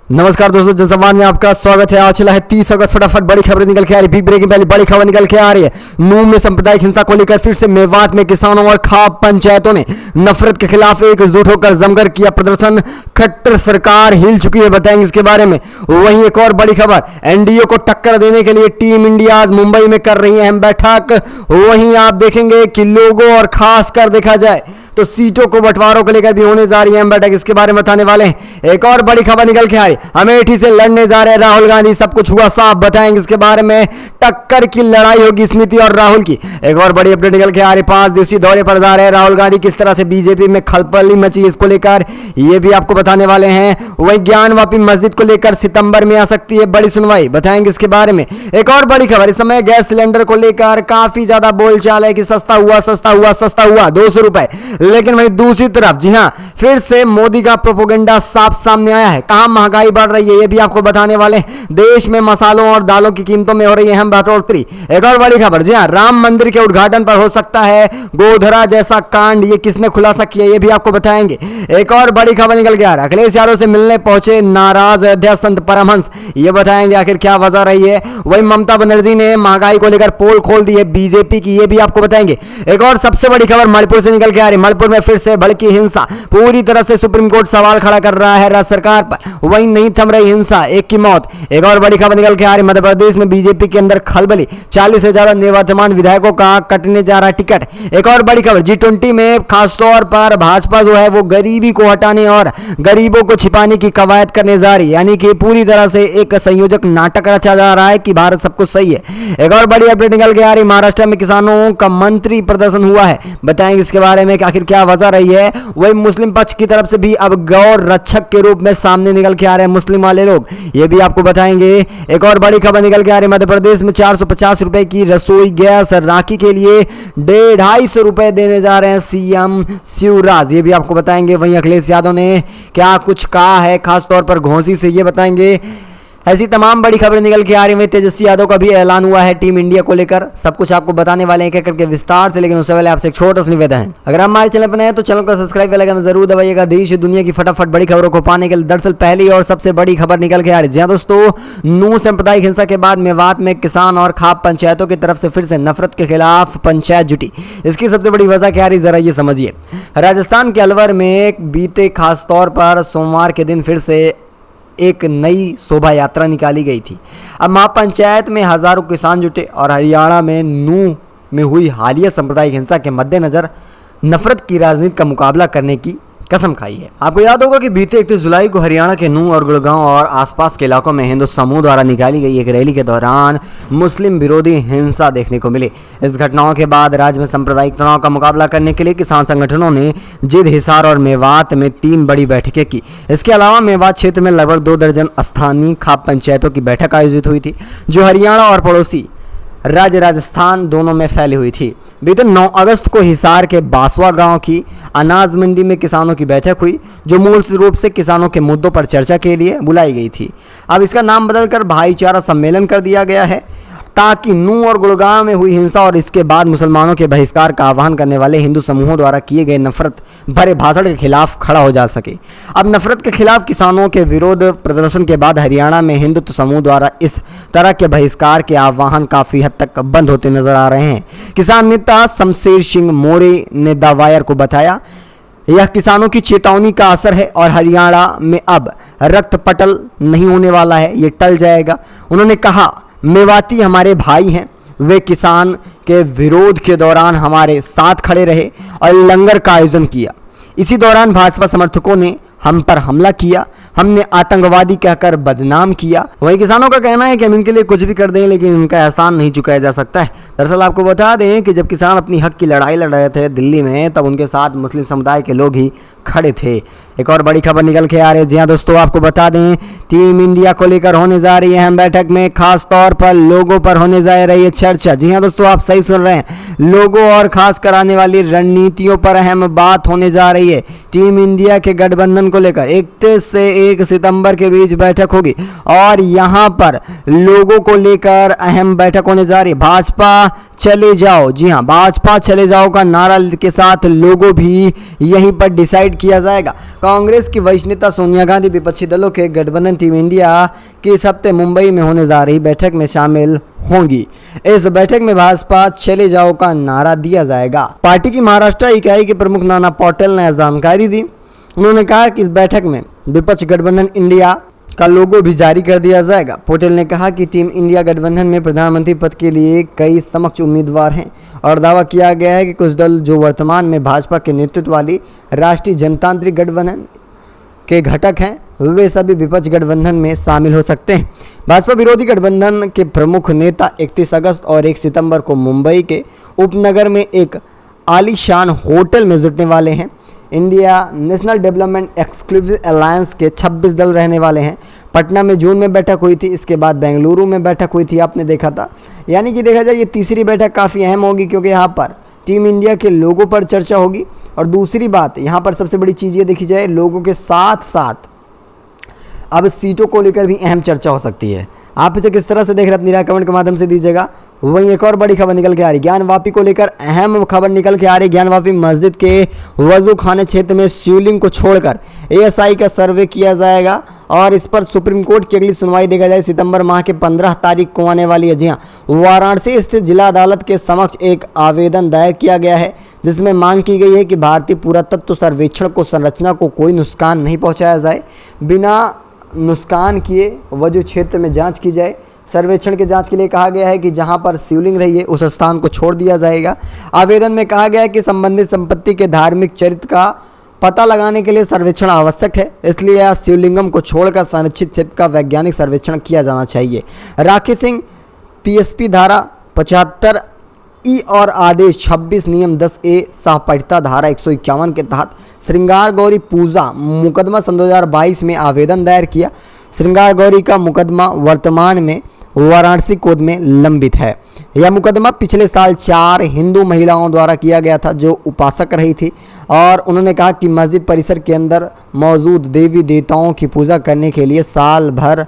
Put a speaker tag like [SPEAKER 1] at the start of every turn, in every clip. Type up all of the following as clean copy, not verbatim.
[SPEAKER 1] नमस्कार दोस्तों, जनसंवाद में आपका स्वागत है। आज चला है 30 अगस्त। फटाफट बड़ी खबरें निकल के आ रही, बिग ब्रेकिंग पहली बड़ी खबर निकल के आ रही है। नूंह में सांप्रदायिक हिंसा को लेकर फिर से मेवात में किसानों और खाप पंचायतों ने नफरत के खिलाफ एकजुट होकर जमकर किया प्रदर्शन। खट्टर सरकार हिल चुकी है, बताएंगे इसके बारे में। वहीं एक और बड़ी खबर, एनडीए को टक्कर देने के लिए टीम इंडिया आज मुंबई में कर रही है अहम बैठक। वहीं आप देखेंगे कि लोगों और खास कर देखा जाए तो सीटों को बंटवारों को लेकर भी होने जा रही है बैठक, इसके बारे में बताने वाले हैं। एक और बड़ी खबर निकल के आ रही, अमेठी से लड़ने जा रहे राहुल गांधी, सब कुछ हुआ साफ, बताएंगे इसके बारे में। टक्कर की लड़ाई होगी स्मृति और राहुल की। एक और बड़ी अपडेट निकल के आ रही, 5 दिवसीय दौरे पर जा रहे हैं राहुल गांधी, किस तरह से बीजेपी में खलबली मची इसको लेकर ये भी आपको बताने वाले हैं। वही ज्ञानवापी मस्जिद को लेकर सितंबर में आ सकती है बड़ी सुनवाई, बताएंगे इसके बारे में। एक और बड़ी खबर, इस समय गैस सिलेंडर को लेकर काफी ज्यादा बोलचाल है कि सस्ता हुआ 200 रुपए, लेकिन वहीं दूसरी तरफ जी हां, फिर से मोदी का प्रोपोगेंडा साफ सामने आया है। कहां महंगाई बढ़ रही है ये भी आपको बताने वाले हैं। देश में मसालों और दालों की कीमतों में हो रही है अहम बढ़ोतरी। एक और बड़ी खबर, जी हां, राम मंदिर के उद्घाटन पर हो सकता है गोधरा जैसा कांड, ये किसने खुलासा किया ये भी आपको बताएंगे। एक और बड़ी खबर निकल के आ रहा है, अखिलेश यादव से मिलने पहुंचे नाराज अयोध्या संत परमहंस, ये बताएंगे आखिर क्या वजह रही है। वहीं ममता बनर्जी ने महंगाई को लेकर पोल खोल दी है बीजेपी की, ये भी आपको बताएंगे। एक और सबसे बड़ी खबर मणिपुर से निकल के आ रही, मणिपुर में फिर से भड़की हिंसा, पूरी तरह से सुप्रीम कोर्ट सवाल खड़ा कर रहा है राज्य सरकार पर। वहीं नहीं थम रही हिंसा, एक की मौत। एक और बड़ी खबर निकल के आ रही, मध्य प्रदेश में बीजेपी के अंदर खलबली, 40 से ज्यादा निवर्तमान विधायकों का कटने जा रहा टिकट। एक और बड़ी खबर, G20 में खासतौर पर भाजपा जो है वो गरीबी को हटाने और गरीबों को छिपाने की कवायद करने जा रही है, यानी कि पूरी तरह से एक संयोजक नाटक रचा जा रहा है कि भारत सब कुछ सही है। एक और बड़ी अपडेट निकल के आ रही, महाराष्ट्र में किसानों का मंत्री प्रदर्शन हुआ है, बताएंगे इसके बारे में कि आखिर क्या वजह रही है। वही मुस्लिम पक्ष की तरफ से भी अब गौ रक्षक के रूप में सामने निकल के आ रहे हैं मुस्लिम वाले लोग, ये भी आपको बताएंगे। एक और बड़ी खबर निकल के आ रही, मध्य प्रदेश में 450 रुपए की रसोई गैस राखी के लिए 250 रुपए देने जा रहे हैं सीएम शिवराज, ये भी आपको बताएंगे। वहीं अखिलेश यादव ने क्या कुछ कहा है खासतौर पर घोंसी से, ये बताएंगे। ऐसी तमाम बड़ी खबरें निकल के आ रही हैं। तेजस्वी यादव का भी ऐलान हुआ है टीम इंडिया को लेकर, सब कुछ आपको बताने वाले हैं क्या करके विस्तार से, लेकिन उससे पहले आपसे एक छोटा सा निवेदन है, अगर आप हमारे चैनल पर नए हैं तो चैनल को सब्सक्राइब कर लेना जरूर दबाइएगा। देश दुनिया की फटाफट बड़ी खबरों को पाने के लिए दरअसल पहली और सबसे बड़ी खबर निकल के आ रही है। जी हाँ दोस्तों, नूंह सांप्रदायिक हिंसा के बाद मेवात में किसान और खाप पंचायतों की तरफ से फिर से नफरत के खिलाफ पंचायत जुटी। इसकी सबसे बड़ी वजह क्या रही, जरा ये समझिए। राजस्थान के अलवर में बीते खासतौर पर सोमवार के दिन फिर से एक नई शोभा यात्रा निकाली गई थी। अब महापंचायत में हजारों किसान जुटे और हरियाणा में नूंह में हुई हालिया सांप्रदायिक हिंसा के मद्देनजर नफरत की राजनीति का मुकाबला करने की कसम खाई है। आपको याद होगा कि बीते 31 जुलाई को हरियाणा के नूंह और गुड़गांव और आसपास के इलाकों में हिंदू समूह द्वारा निकाली गई एक रैली के दौरान मुस्लिम विरोधी हिंसा देखने को मिली। इस घटनाओं के बाद राज्य में सांप्रदायिक तनाव का मुकाबला करने के लिए किसान संगठनों ने जिद, हिसार और मेवात में 3 बड़ी बैठकें की। इसके अलावा मेवात क्षेत्र में लगभग 2 दर्जन स्थानीय खाप पंचायतों की बैठक आयोजित हुई थी, जो हरियाणा और पड़ोसी राज्य राजस्थान दोनों में फैली हुई थी। बीते 9 अगस्त को हिसार के बासवा गांव की अनाज मंडी में किसानों की बैठक हुई, जो मूल रूप से किसानों के मुद्दों पर चर्चा के लिए बुलाई गई थी। अब इसका नाम बदलकर भाईचारा सम्मेलन कर दिया गया है, ताकि नूंह और गुड़गांव में हुई हिंसा और इसके बाद मुसलमानों के बहिष्कार का आह्वान करने वाले हिंदू समूहों द्वारा किए गए नफरत भरे भाषण के खिलाफ खड़ा हो जा सके। अब नफरत के खिलाफ किसानों के विरोध प्रदर्शन के बाद हरियाणा में हिंदुत्व समूह द्वारा इस तरह के बहिष्कार के आह्वान काफी हद तक बंद होते नजर आ रहे हैं। किसान नेता शमशेर सिंह मोरे ने द वायर को बताया, यह किसानों की चेतावनी का असर है और हरियाणा में अब रक्त पटल नहीं होने वाला है, ये टल जाएगा। उन्होंने कहा, मेवाती हमारे भाई हैं, वे किसान के विरोध के दौरान हमारे साथ खड़े रहे और लंगर का आयोजन किया। इसी दौरान भाजपा समर्थकों ने हम पर हमला किया, हमने आतंकवादी कहकर बदनाम किया। वही किसानों का कहना है कि हम इनके लिए कुछ भी कर दें, लेकिन इनका एहसान नहीं चुकाया जा सकता है। दरअसल आपको बता दें कि जब किसान अपनी हक की लड़ाई लड़ रहे थे दिल्ली में, तब उनके साथ मुस्लिम समुदाय के लोग ही खड़े थे। एक और बड़ी खबर निकल के आ रही है। जी हाँ दोस्तों, आपको बता दें टीम इंडिया को लेकर होने जा रही है अहम बैठक में खास तौर पर लोगों पर होने जा रही है चर्चा। जी हाँ दोस्तों, आप सही सुन रहे हैं, लोगों और खास कराने वाली रणनीतियों पर अहम बात होने जा रही है। टीम इंडिया के गठबंधन को लेकर 31 से 1 सितंबर के बीच बैठक होगी और यहां पर लोगों को लेकर अहम बैठक होने जा रही है। भाजपा चले जाओ, जी हां, भाजपा चले जाओ का नारा के साथ लोगों भी यहीं पर डिसाइड किया जाएगा। कांग्रेस की वरिष्ठ नेता सोनिया गांधी विपक्षी दलों के गठबंधन टीम इंडिया की इस हफ्ते मुंबई में होने जा रही बैठक में शामिल होंगी। इस बैठक में भाजपा चले जाओ का नारा दिया जाएगा। पार्टी की महाराष्ट्र इकाई के प्रमुख नाना पटोले ने जानकारी दी। उन्होंने कहा कि इस बैठक में विपक्ष गठबंधन इंडिया का लोगो भी जारी कर दिया जाएगा। पटेल ने कहा कि टीम इंडिया गठबंधन में प्रधानमंत्री पद के लिए कई समक्ष उम्मीदवार हैं और दावा किया गया है कि कुछ दल जो वर्तमान में भाजपा के नेतृत्व वाली राष्ट्रीय जनतांत्रिक गठबंधन के घटक हैं वे सभी विपक्ष गठबंधन में शामिल हो सकते हैं। भाजपा विरोधी गठबंधन के प्रमुख नेता 31 अगस्त और 1 सितंबर को मुंबई के उपनगर में एक आलीशान होटल में जुटने वाले हैं। India national development exclusive alliance के 26 दल रहने वाले हैं। पटना में जून में बैठक हुई थी, इसके बाद बेंगलुरु में बैठक हुई थी, आपने देखा था। यानी कि देखा जाए ये तीसरी बैठक काफ़ी अहम होगी क्योंकि यहाँ पर टीम इंडिया के लोगों पर चर्चा होगी। और दूसरी बात यहाँ पर सबसे बड़ी चीज़ ये देखी जाए, लोगों के साथ साथ अब सीटों को लेकर भी अहम चर्चा हो सकती है। आप इसे किस तरह से देख रहे हैं अपनी राय कमेंट के माध्यम से दीजिएगा। वहीं एक और बड़ी खबर निकल के आ रही, ज्ञानवापी को लेकर अहम खबर निकल के आ रही। ज्ञानवापी मस्जिद के वजू खाने क्षेत्र में शिवलिंग को छोड़कर एएसआई का सर्वे किया जाएगा और इस पर सुप्रीम कोर्ट की अगली सुनवाई देखा जाए सितंबर माह के 15 तारीख को आने वाली है। जी हाँ, वाराणसी स्थित जिला अदालत के समक्ष एक आवेदन दायर किया गया है जिसमें मांग की गई है कि भारतीय पुरातत्व सर्वेक्षण को संरचना को कोई नुकसान नहीं पहुँचाया जाए, बिना नुकसान किए वजू क्षेत्र में जांच की जाए। सर्वेक्षण के जांच के लिए कहा गया है कि जहां पर शिवलिंग रही है उस स्थान को छोड़ दिया जाएगा। आवेदन में कहा गया है कि संबंधित संपत्ति के धार्मिक चरित्र का पता लगाने के लिए सर्वेक्षण आवश्यक है, इसलिए यह शिवलिंगम को छोड़कर संरक्षित क्षेत्र का वैज्ञानिक सर्वेक्षण किया जाना चाहिए। राखी सिंह पीएसपी धारा 75 ई और आदेश 26 नियम 10A सहपाठिता धारा 151 के तहत श्रृंगार गौरी पूजा मुकदमा सन 2022 में आवेदन दायर किया। श्रृंगार गौरी का मुकदमा वर्तमान में वाराणसी कोर्ट में लंबित है। यह मुकदमा पिछले साल 4 हिंदू महिलाओं द्वारा किया गया था जो उपासक रही थी और उन्होंने कहा कि मस्जिद परिसर के अंदर मौजूद देवी देवताओं की पूजा करने के लिए साल भर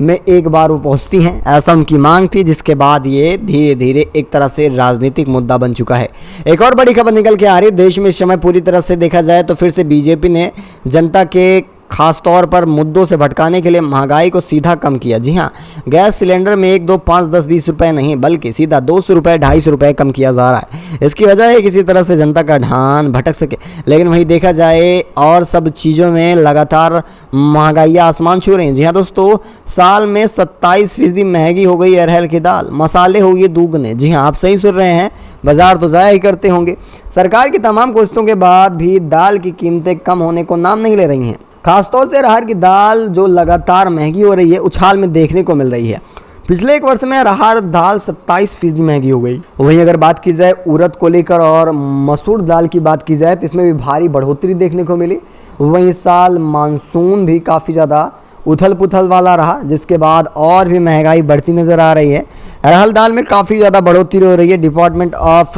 [SPEAKER 1] में एक बार वो पहुंचती हैं, ऐसा उनकी मांग थी, जिसके बाद ये धीरे धीरे एक तरह से राजनीतिक मुद्दा बन चुका है। एक और बड़ी खबर निकल के आ रही है, देश में इस समय पूरी तरह से देखा जाए तो फिर से बीजेपी ने जनता के खास तौर पर मुद्दों से भटकाने के लिए महंगाई को सीधा कम किया। जी हाँ, गैस सिलेंडर में 1, 2, 5, 10, 20 रुपए नहीं बल्कि सीधा 200 रुपए 250 रुपए कम किया जा रहा है। इसकी वजह है किसी तरह से जनता का ध्यान भटक सके, लेकिन वहीं देखा जाए और सब चीज़ों में लगातार महंगाई आसमान छू रही हैं। जी हाँ दोस्तों, साल में 27% महंगी हो गई अरहर की दाल, मसाले हो गए दुगने। जी हाँ, आप सही सुन रहे हैं, बाजार तो ज़ाया ही करते होंगे। सरकार की तमाम कोशिशों के बाद भी दाल की कीमतें कम होने को नाम नहीं ले रही हैं। खासतौर से अरहर की दाल जो लगातार महंगी हो रही है, उछाल में देखने को मिल रही है। पिछले एक वर्ष में अरहर दाल 27% महंगी हो गई। वहीं अगर बात की जाए उड़द को लेकर और मसूर दाल की बात की जाए तो इसमें भी भारी बढ़ोतरी देखने को मिली। वहीं इस साल मानसून भी काफ़ी ज़्यादा उथल पुथल वाला रहा, जिसके बाद और भी महंगाई बढ़ती नज़र आ रही है। अरहर दाल में काफ़ी ज़्यादा बढ़ोतरी हो रही है। Department of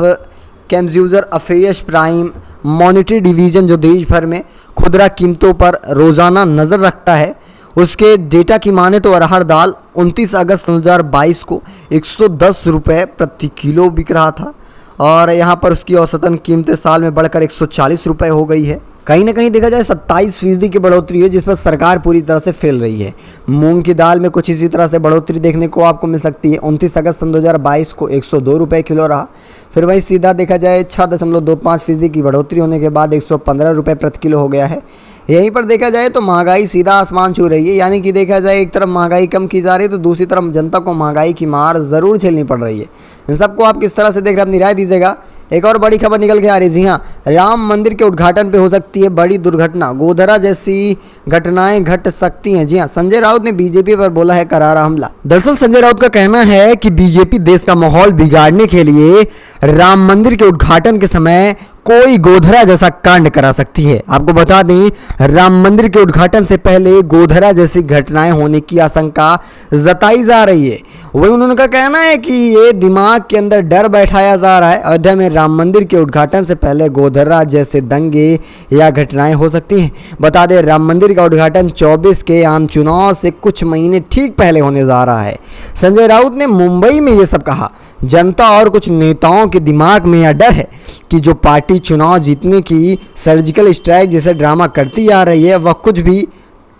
[SPEAKER 1] consumer affairs prime monetary division जो देश भर में खुदरा कीमतों पर रोज़ाना नज़र रखता है, उसके डेटा की माने तो अरहर दाल 29 अगस्त 2022 को 110 रुपये प्रति किलो बिक रहा था और यहाँ पर उसकी औसतन कीमतें साल में बढ़कर 140 रुपये हो गई है। कहीं ना कहीं देखा जाए 27% की बढ़ोतरी है, जिस पर सरकार पूरी तरह से फेल रही है। मूंग की दाल में कुछ इसी तरह से बढ़ोतरी देखने को आपको मिल सकती है। 29 अगस्त 2022 को 102 रुपये किलो रहा। फिर वहीं सीधा देखा जाए 6.25% की बढ़ोतरी होने के बाद 115 रुपये प्रति किलो हो गया है। यहीं पर देखा जाए तो महंगाई सीधा आसमान छू रही है। यानी कि देखा जाए एक तरफ महंगाई कम की जा रही है तो दूसरी तरफ जनता को महंगाई की मार ज़रूर झेलनी पड़ रही है। इन सबको आप किस तरह से देख रहे हैं अपनी राय दीजिएगा। एक और बड़ी खबर निकल के आ रही है। जी हाँ, राम मंदिर के उद्घाटन पे हो सकती है बड़ी दुर्घटना, गोधरा जैसी घटनाएं घट सकती हैं। जी हाँ, संजय राउत ने बीजेपी पर बोला है करारा हमला। दरअसल संजय राउत का कहना है कि बीजेपी देश का माहौल बिगाड़ने के लिए राम मंदिर के उद्घाटन के समय कोई गोधरा जैसा कांड करा सकती है। आपको बता दें, राम मंदिर के उद्घाटन से पहले गोधरा जैसी घटनाएं होने की आशंका जताई जा रही है। वही उन्होंने का कहना है कि ये दिमाग के अंदर डर बैठाया जा रहा है। अयोध्या में राम मंदिर के उद्घाटन से पहले गोधरा जैसे दंगे या घटनाएं हो सकती हैं। बता दें, राम मंदिर का उद्घाटन 24 के आम चुनाव से कुछ महीने ठीक पहले होने जा रहा है। संजय राउत ने मुंबई में ये सब कहा। जनता और कुछ नेताओं के दिमाग में यह डर है कि जो पार्टी चुनाव जीतने की सर्जिकल स्ट्राइक जैसे ड्रामा करती आ रही है वह कुछ भी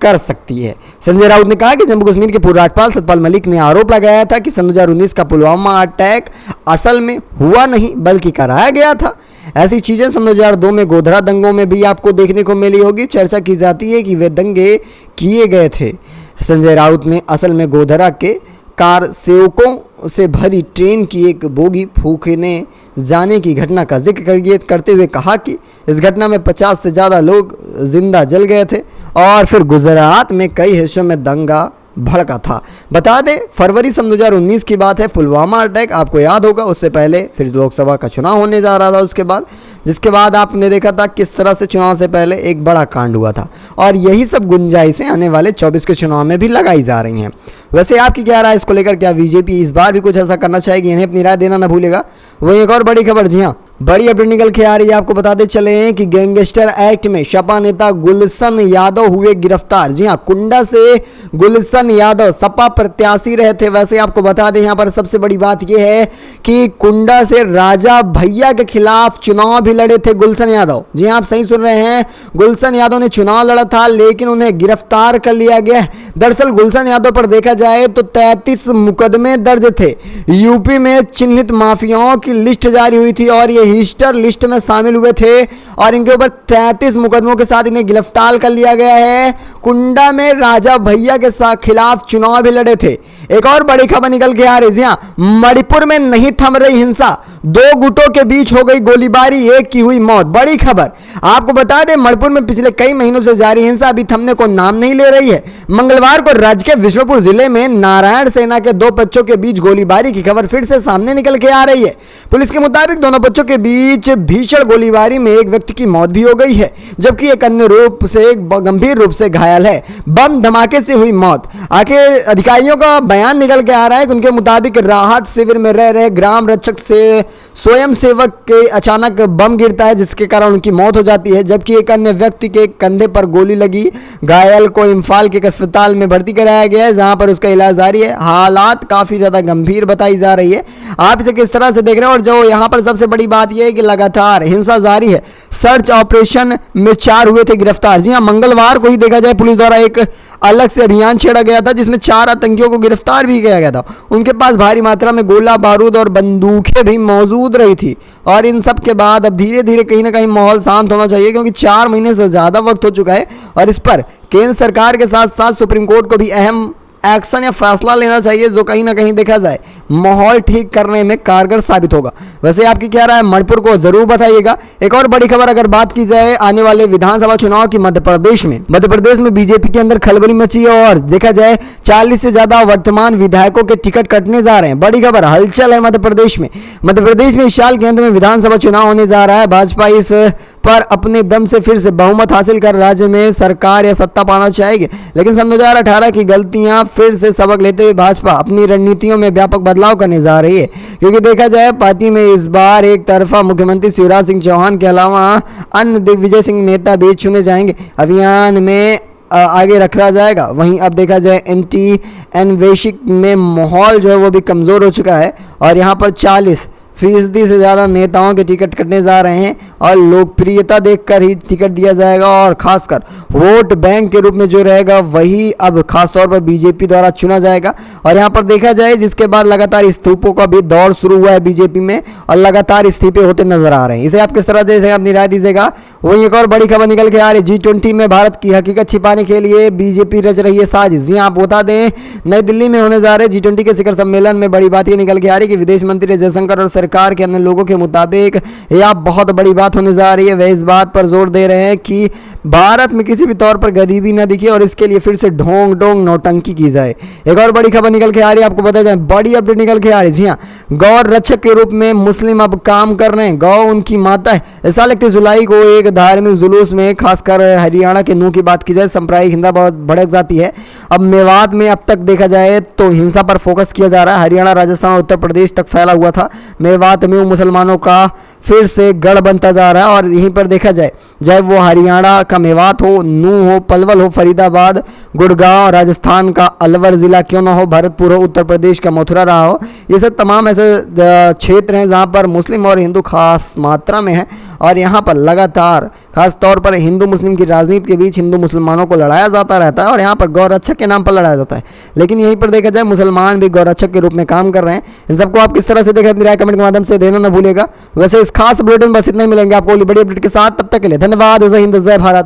[SPEAKER 1] कर सकती है। संजय राउत ने कहा कि जम्मू कश्मीर के पूर्व राज्यपाल सतपाल मलिक ने आरोप लगाया था कि सन 2019 का पुलवामा अटैक असल में हुआ नहीं बल्कि कराया गया था। ऐसी चीजें सन 2002 में गोधरा दंगों में भी आपको देखने को मिली होगी। चर्चा की जाती है कि वे दंगे किए गए थे। संजय राउत ने असल में गोधरा के कार सेवकों से भरी ट्रेन की एक बोगी फूकने जाने की घटना का जिक्र करते हुए कहा कि इस घटना में 50 से ज़्यादा लोग जिंदा जल गए थे और फिर गुजरात में कई हिस्सों में दंगा भड़का था। बता दें फरवरी सन 2019 की बात है, पुलवामा अटैक आपको याद होगा। उससे पहले फिर लोकसभा का चुनाव होने जा रहा था उसके बाद, जिसके बाद आपने देखा था किस तरह से चुनाव से पहले एक बड़ा कांड हुआ था और यही सब गुंजाइशें आने वाले 24 के चुनाव में भी लगाई जा रही हैं। वैसे आपकी क्या राय इसको लेकर? क्या बीजेपी इस बार भी कुछ ऐसा करना चाहेगी? इन्हें अपनी राय देना ना भूलेगा। वही एक और बड़ी खबर, जी हाँ, बड़ी अपडेट निकल के आ रही है। आपको बताते चले हैं कि गैंगस्टर एक्ट में सपा नेता गुलशन यादव हुए गिरफ्तार। जी हाँ, कुंडा से गुलशन यादव सपा प्रत्याशी रहे थे। वैसे आपको बता दें यहाँ पर सबसे बड़ी बात यह है कि कुंडा से राजा भैया के खिलाफ चुनाव भी लड़े थे गुलशन यादव। जी हाँ, आप सही सुन रहे हैं, गुलशन यादव ने चुनाव लड़ा था लेकिन उन्हें गिरफ्तार कर लिया गया। दरअसल गुलशन यादव पर देखा जाए तो 33 मुकदमे दर्ज थे। यूपी में चिन्हित माफियाओं की लिस्ट जारी हुई थी और ये हिस्टर लिस्ट में शामिल हुए थे और इनके ऊपर 33 मुकदमों के साथ इन्हें गिरफ्तार कर लिया गया है। कुंडा में राजा भैया के खिलाफ चुनाव भी लड़े थे। एक और बड़ी खबर निकल के आ रही है, मणिपुर में नहीं थम रही हिंसा, 2 गुटों के बीच हो गई गोलीबारी, एक की हुई मौत। बड़ी खबर आपको बता दें, मणिपुर में पिछले कई महीनों से जारी हिंसा अभी थमने को नाम नहीं ले रही है। मंगलवार को राज्य के विष्णुपुर जिले में नारायण सेना के 2 बच्चों के बीच गोलीबारी की खबर फिर से सामने निकल के आ रही है। पुलिस के मुताबिक दोनों बच्चों के बीच भीषण गोलीबारी में एक व्यक्ति की मौत भी हो गई है जबकि एक अन्य गंभीर रूप से घायल है। बम धमाके से हुई मौत। आखिर अधिकारियों का बयान निकल के आ रहा है कि उनके मुताबिक राहत शिविर में रह रहे ग्राम रक्षक से स्वयं सेवक के अचानक बम गिरता है जिसके कारण उनकी मौत हो जाती है जबकि एक अन्य व्यक्ति के कंधे पर गोली लगी। घायल को इम्फाल के अस्पताल में भर्ती कराया गया है जहां पर उसका इलाज जारी है। हालात काफी ज्यादा गंभीर बताई जा रही है। आप इसे किस तरह से देख रहे हैं? और जो यहाँ पर सबसे बड़ी बात यह है कि लगातार हिंसा जारी है। सर्च ऑपरेशन में 4 हुए थे गिरफ्तार। जी हाँ, मंगलवार को ही देखा जाए पुलिस द्वारा एक अलग से अभियान छेड़ा गया था जिसमें 4 आतंकियों को गिरफ्तार भी किया गया था। उनके पास भारी मात्रा में गोला बारूद और बंदूकें भी मौजूद रही थी और इन सब के बाद अब धीरे धीरे कहीं ना कहीं माहौल शांत होना चाहिए क्योंकि 4 महीने से ज्यादा वक्त हो चुका है और इस पर केंद्र सरकार के साथ साथ सुप्रीम कोर्ट को भी अहम एक्शन या फैसला लेना चाहिए जो कहीं ना कहीं देखा जाए माहौल ठीक करने में कारगर साबित होगा। वैसे आपकी क्या राय है? मणिपुर को जरूर बताइएगा। एक और बड़ी खबर अगर बात की जाए आने वाले विधानसभा चुनाव की मध्य प्रदेश में बीजेपी के अंदर खलबली मची है और देखा जाए 40 से ज्यादा वर्तमान विधायकों के टिकट कटने जा रहे हैं। बड़ी खबर, हलचल है मध्य प्रदेश में इस साल के अंत में विधानसभा चुनाव होने जा रहा है। भाजपा इस पर अपने दम से फिर से बहुमत हासिल कर राज्य में सरकार या सत्ता पाना चाहेगी लेकिन सन 2018 की गलतियां फिर से सबक लेते हुए भाजपा अपनी रणनीतियों में व्यापक बदलाव करने जा रही है क्योंकि देखा जाए पार्टी में इस बार एक तरफा मुख्यमंत्री शिवराज सिंह चौहान के अलावा अन्य दिग्विजय सिंह नेता भी चुने जाएंगे। अभियान में आगे रखा जाएगा। वहीं अब देखा जाए एंटी अन्वेषिक में माहौल जो है वो भी कमज़ोर हो चुका है और यहाँ पर 40% से ज़्यादा नेताओं के टिकट कटने जा रहे हैं और लोकप्रियता देखकर ही टिकट दिया जाएगा और खासकर वोट बैंक के रूप में जो रहेगा वही अब खासतौर पर बीजेपी द्वारा चुना जाएगा। और यहाँ पर देखा जाए जिसके बाद लगातार इस्तीफों का भी दौर शुरू हुआ है बीजेपी में और लगातार इस्तीफे होते नजर आ रहे हैं। इसे आप किस तरह देखें, अपनी राय दीजिएगा। वहीं एक और बड़ी खबर निकल के आ रही, G20 में भारत की हकीकत छिपाने के लिए बीजेपी रच रही है साजिश। जी आप बता दें नई दिल्ली में होने जा रहे G20 के शिखर सम्मेलन में बड़ी बात ये निकल के आ रही कि विदेश मंत्री जयशंकर और सरकार के अन्य लोगों के मुताबिक यह बहुत बड़ी बात होने जा रही है। वे इस बात पर जोर दे रहे हैं कि भारत में किसी भी तौर पर गरीबी न दिखे और इसके लिए फिर से ढोंग डोंग नौटंकी की जाए। एक और बड़ी खबर निकल के आ रही है, आपको बता दें बड़ी अपडेट निकल के आ रही है। जी हाँ, गौ रक्षक के रूप में मुस्लिम अब काम कर रहे हैं। गौ उनकी माता है। इस साल 31 जुलाई को एक धार्मिक जुलूस में खासकर हरियाणा के नूह की बात की जाए सांप्रदायिक हिंसा बहुत भड़क जाती है। अब मेवात में अब तक देखा जाए तो हिंसा पर फोकस किया जा रहा है। हरियाणा, राजस्थान और उत्तर प्रदेश तक फैला हुआ था। मेवात में मुसलमानों का फिर से गढ़ बनता जा रहा है। और यहीं पर देखा जाए, चाहे वो हरियाणा का मेवात हो, नूंह हो, पलवल हो, फरीदाबाद, गुड़गांव, राजस्थान का अलवर ज़िला क्यों ना हो, भरतपुर हो, उत्तर प्रदेश का मथुरा रहा हो, ये सब तमाम ऐसे क्षेत्र हैं जहाँ पर मुस्लिम और हिंदू खास मात्रा में है। और यहाँ पर लगातार खास तौर पर हिंदू मुस्लिम की राजनीति के बीच हिंदू मुसलमानों को लड़ाया जाता रहता है और यहाँ पर गौरक्षक के नाम पर लड़ाया जाता है। लेकिन यहीं पर देखा जाए, मुसलमान भी गौरक्षक के रूप में काम कर रहे हैं। इन सबको आप किस तरह से देखें, अपनी राय कमेंट के माध्यम से देना ना भूलिएगा। वैसे इस खास बुलेटिन बस इतना ही, मिलेंगे आपको बड़ी अपडेट के साथ। तब तक के लिए धन्यवाद। जय हिंद, जय भारत।